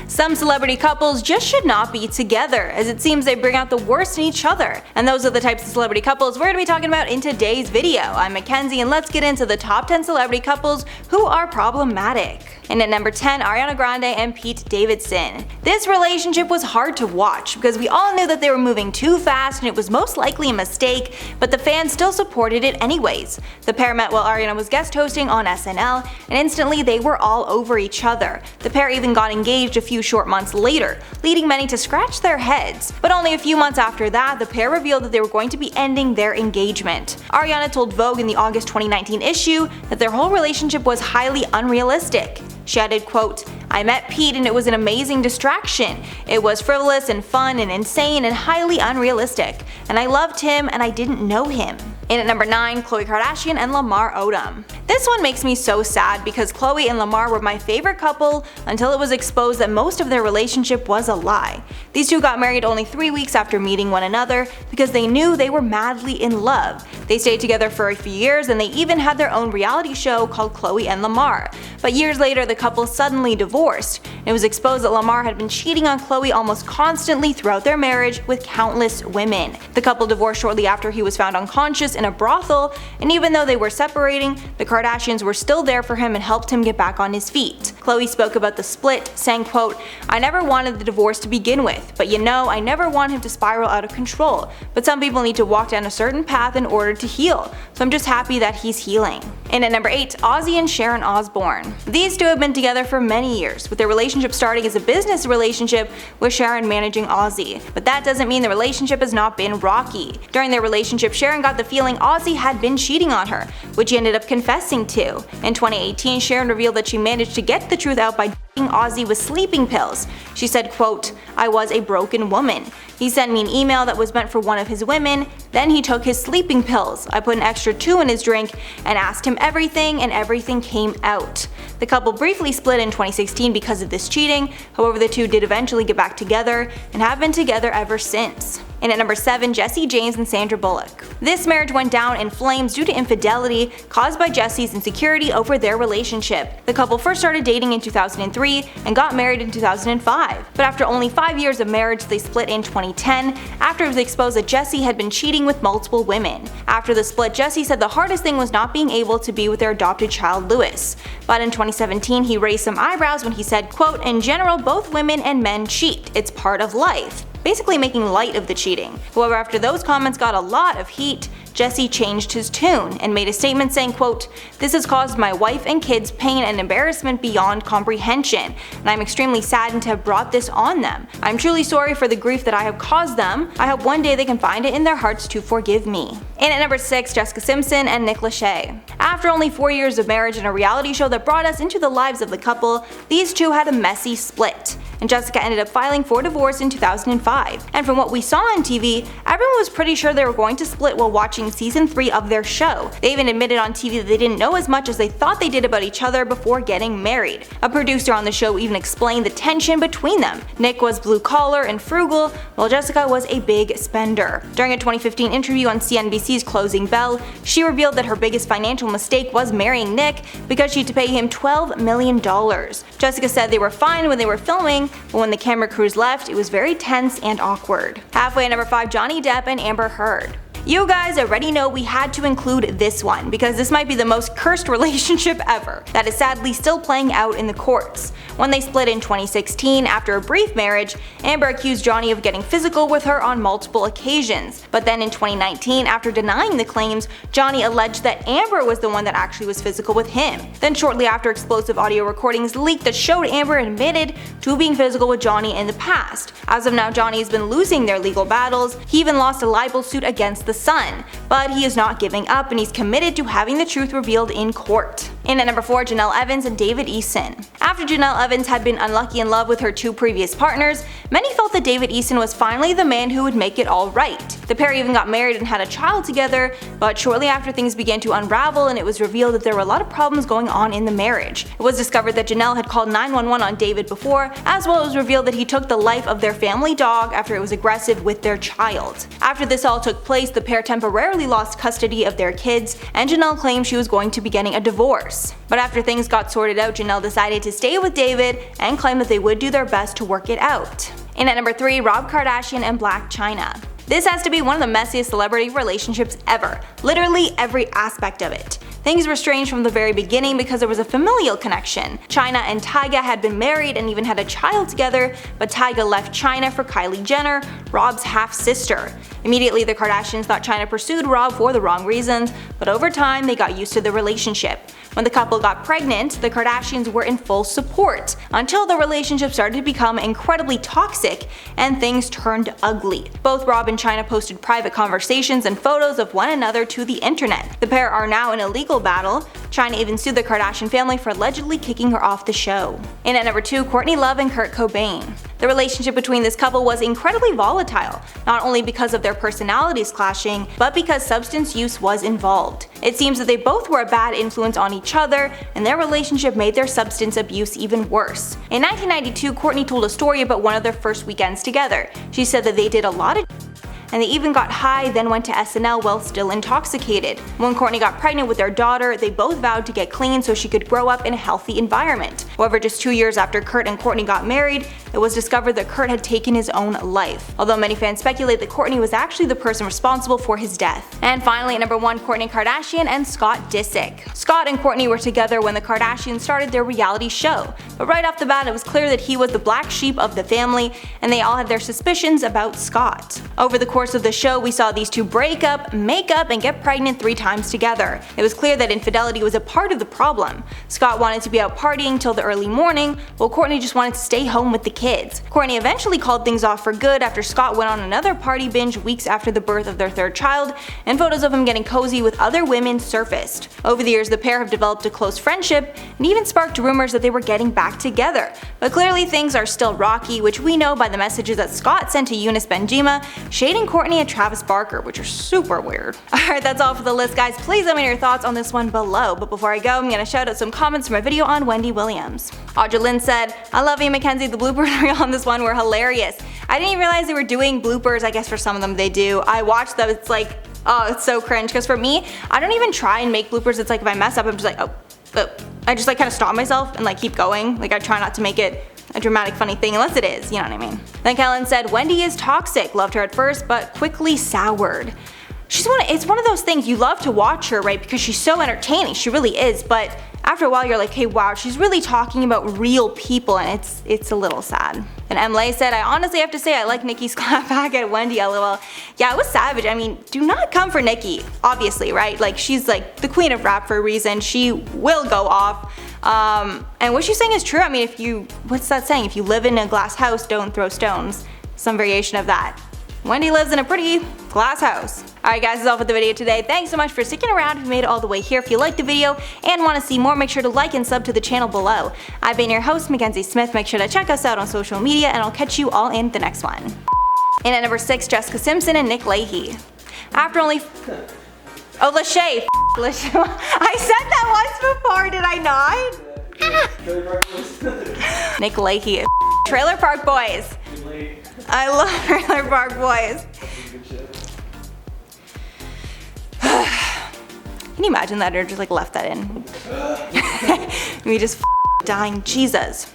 Some celebrity couples just should not be together, as it seems they bring out the worst in each other. And those are the types of celebrity couples we're going to be talking about in today's video. I'm Mackenzie, and let's get into the top 10 celebrity couples who are problematic. And at number 10, Ariana Grande and Pete Davidson. This relationship was hard to watch because we all knew that they were moving too fast and it was most likely a mistake, but the fans still supported it anyways. The pair met while Ariana was guest hosting on SNL, and instantly they were all over each other. The pair even got engaged a few short months later, leading many to scratch their heads. But only a few months after that, the pair revealed that they were going to be ending their engagement. Ariana told Vogue in the August 2019 issue that their whole relationship was highly unrealistic. She added, quote, "I met Pete and it was an amazing distraction. It was frivolous and fun and insane and highly unrealistic. And I loved him and I didn't know him." In at number 9, Khloe Kardashian and Lamar Odom. This one makes me so sad because Khloe and Lamar were my favorite couple until it was exposed that most of their relationship was a lie. These two got married only 3 weeks after meeting one another because they knew they were madly in love. They stayed together for a few years and they even had their own reality show called Khloe and Lamar. But years later, the couple suddenly divorced. It was exposed that Lamar had been cheating on Khloe almost constantly throughout their marriage with countless women. The couple divorced shortly after he was found unconscious in a brothel, and even though they were separating, the Kardashians were still there for him and helped him get back on his feet. Khloe spoke about the split, saying, quote, "I never wanted the divorce to begin with, but you know, I never want him to spiral out of control. But some people need to walk down a certain path in order to heal, so I'm just happy that he's healing." And at number 8, Ozzy and Sharon Osbourne. These two have been together for many years, with their relationship starting as a business relationship with Sharon managing Ozzy. But that doesn't mean the relationship has not been rocky. During their relationship, Sharon got the feeling Ozzy had been cheating on her, which he ended up confessing to. In 2018, Sharon revealed that she managed to get the truth out by Ozzy with sleeping pills. She said, quote, "I was a broken woman. He sent me an email that was meant for one of his women, then he took his sleeping pills. I put an extra 2 in his drink and asked him everything and everything came out." The couple briefly split in 2016 because of this cheating, however the two did eventually get back together and have been together ever since. And at number 7, Jesse James and Sandra Bullock. This marriage went down in flames due to infidelity caused by Jesse's insecurity over their relationship. The couple first started dating in 2003 and got married in 2005. But after only 5 years of marriage, they split in 2010 after it was exposed that Jesse had been cheating with multiple women. After the split, Jesse said the hardest thing was not being able to be with their adopted child Louis. But in 2017, he raised some eyebrows when he said, quote, "In general, both women and men cheat. It's part of life," basically making light of the cheating. However, after those comments got a lot of heat, Jesse changed his tune and made a statement saying, quote, "This has caused my wife and kids pain and embarrassment beyond comprehension, and I'm extremely saddened to have brought this on them. I'm truly sorry for the grief that I have caused them. I hope one day they can find it in their hearts to forgive me." And at number 6, Jessica Simpson and Lachey. After only 4 years of marriage and a reality show that brought us into the lives of the couple, these two had a messy split, and Jessica ended up filing for divorce in 2005. And from what we saw on TV, everyone was pretty sure they were going to split while watching season 3 of their show. They even admitted on TV that they didn't know as much as they thought they did about each other before getting married. A producer on the show even explained the tension between them. Nick was blue collar and frugal, while Jessica was a big spender. During a 2015 interview on CNBC's Closing Bell, she revealed that her biggest financial mistake was marrying Nick because she had to pay him $12 million. Jessica said they were fine when they were filming, but when the camera crews left, it was very tense and awkward. Halfway at number 5, Johnny Depp and Amber Heard. You guys already know we had to include this one because this might be the most cursed relationship ever that is sadly still playing out in the courts. When they split in 2016 after a brief marriage, Amber accused Johnny of getting physical with her on multiple occasions. But then in 2019, after denying the claims, Johnny alleged that Amber was the one that actually was physical with him. Then shortly after, explosive audio recordings leaked that showed Amber admitted to being physical with Johnny in the past. As of now, Johnny has been losing their legal battles. He even lost a libel suit against the Sun, but he is not giving up and he's committed to having the truth revealed in court. And at number 4, Jenelle Evans and David Eason. After Jenelle Evans had been unlucky in love with her 2 previous partners, many felt that David Eason was finally the man who would make it all right. The pair even got married and had a child together, but shortly after things began to unravel and it was revealed that there were a lot of problems going on in the marriage. It was discovered that Jenelle had called 911 on David before, as well as revealed that he took the life of their family dog after it was aggressive with their child. After this all took place, the pair temporarily lost custody of their kids, and Jenelle claimed she was going to be getting a divorce. But after things got sorted out, Jenelle decided to stay with David and claimed that they would do their best to work it out. In at number 3, Rob Kardashian and Blac Chyna. This has to be one of the messiest celebrity relationships ever, literally every aspect of it. Things were strange from the very beginning because there was a familial connection. Chyna and Tyga had been married and even had a child together, but Tyga left Chyna for Kylie Jenner, Rob's half-sister. Immediately the Kardashians thought Chyna pursued Rob for the wrong reasons, but over time they got used to the relationship. When the couple got pregnant, the Kardashians were in full support, until the relationship started to become incredibly toxic and things turned ugly. Both Rob and Chyna posted private conversations and photos of one another to the internet. The pair are now in a legal battle. Chyna even sued the Kardashian family for allegedly kicking her off the show. In at number 2, Courtney Love and Kurt Cobain. The relationship between this couple was incredibly volatile, not only because of their personalities clashing, but because substance use was involved. It seems that they both were a bad influence on each other, and their relationship made their substance abuse even worse. In 1992, Courtney told a story about one of their first weekends together. She said that they did a lot of and they even got high, then went to SNL while still intoxicated. When Courtney got pregnant with their daughter, they both vowed to get clean so she could grow up in a healthy environment. However, just 2 years after Kurt and Courtney got married, it was discovered that Kurt had taken his own life, although many fans speculate that Courtney was actually the person responsible for his death. And finally, at number 1, Kourtney Kardashian and Scott Disick. Scott and Courtney were together when the Kardashians started their reality show, but right off the bat it was clear that he was the black sheep of the family, and they all had their suspicions about Scott. Over the course of the show, we saw these two break up, make up, and get pregnant 3 times together. It was clear that infidelity was a part of the problem. Scott wanted to be out partying till the early morning, while Courtney just wanted to stay home with the kids. Courtney eventually called things off for good after Scott went on another party binge weeks after the birth of their 3rd child, and photos of him getting cozy with other women surfaced. Over the years, the pair have developed a close friendship and even sparked rumors that they were getting back together. But clearly things are still rocky, which we know by the messages that Scott sent to Eunice Benjima, shading Courtney and Travis Barker, which are super weird. Alright, that's all for the list, guys. Please let me know your thoughts on this one below. But before I go, I'm gonna shout out some comments from my video on Wendy Williams. Audra Lynn said, "I love you, Mackenzie. The bloopers reel on this one were hilarious. I didn't even realize they were doing bloopers. I guess for some of them they do. I watched them. It's like, oh, it's so cringe. Because for me, I don't even try and make bloopers. It's like if I mess up, I'm just like, oh. I just like kind of stop myself and like keep going. Like I try not to make it a dramatic funny thing unless it is, you know what I mean." Then Kellen said, "Wendy is toxic. Loved her at first, but quickly soured." It's one of those things, you love to watch her, right? Because she's so entertaining. She really is. But after a while, you're like, hey, wow, she's really talking about real people, and it's a little sad. And Emily said, "I honestly have to say I like Nikki's clap back at Wendy, lol." Yeah, it was savage. I mean, do not come for Nikki, obviously, right? Like, she's like the queen of rap for a reason. She will go off. And what she's saying is true. I mean, what's that saying? If you live in a glass house, don't throw stones. Some variation of that. Wendy lives in a pretty glass house. Alright guys, that's all for the video today. Thanks so much for sticking around if you made it all the way here. If you liked the video and want to see more, make sure to like and sub to the channel below. I've been your host, Mackenzie Smith. Make sure to check us out on social media, and I'll catch you all in the next one. In at number 6, Jessica Simpson and Nick Lachey. After only... Oh, Lachey. Lachey. I said that once before, did I not? Nick Lachey. Trailer Park Boys. I love Trailer Park Boys. Can you imagine that, or just like left that in? Me just dying. Jesus.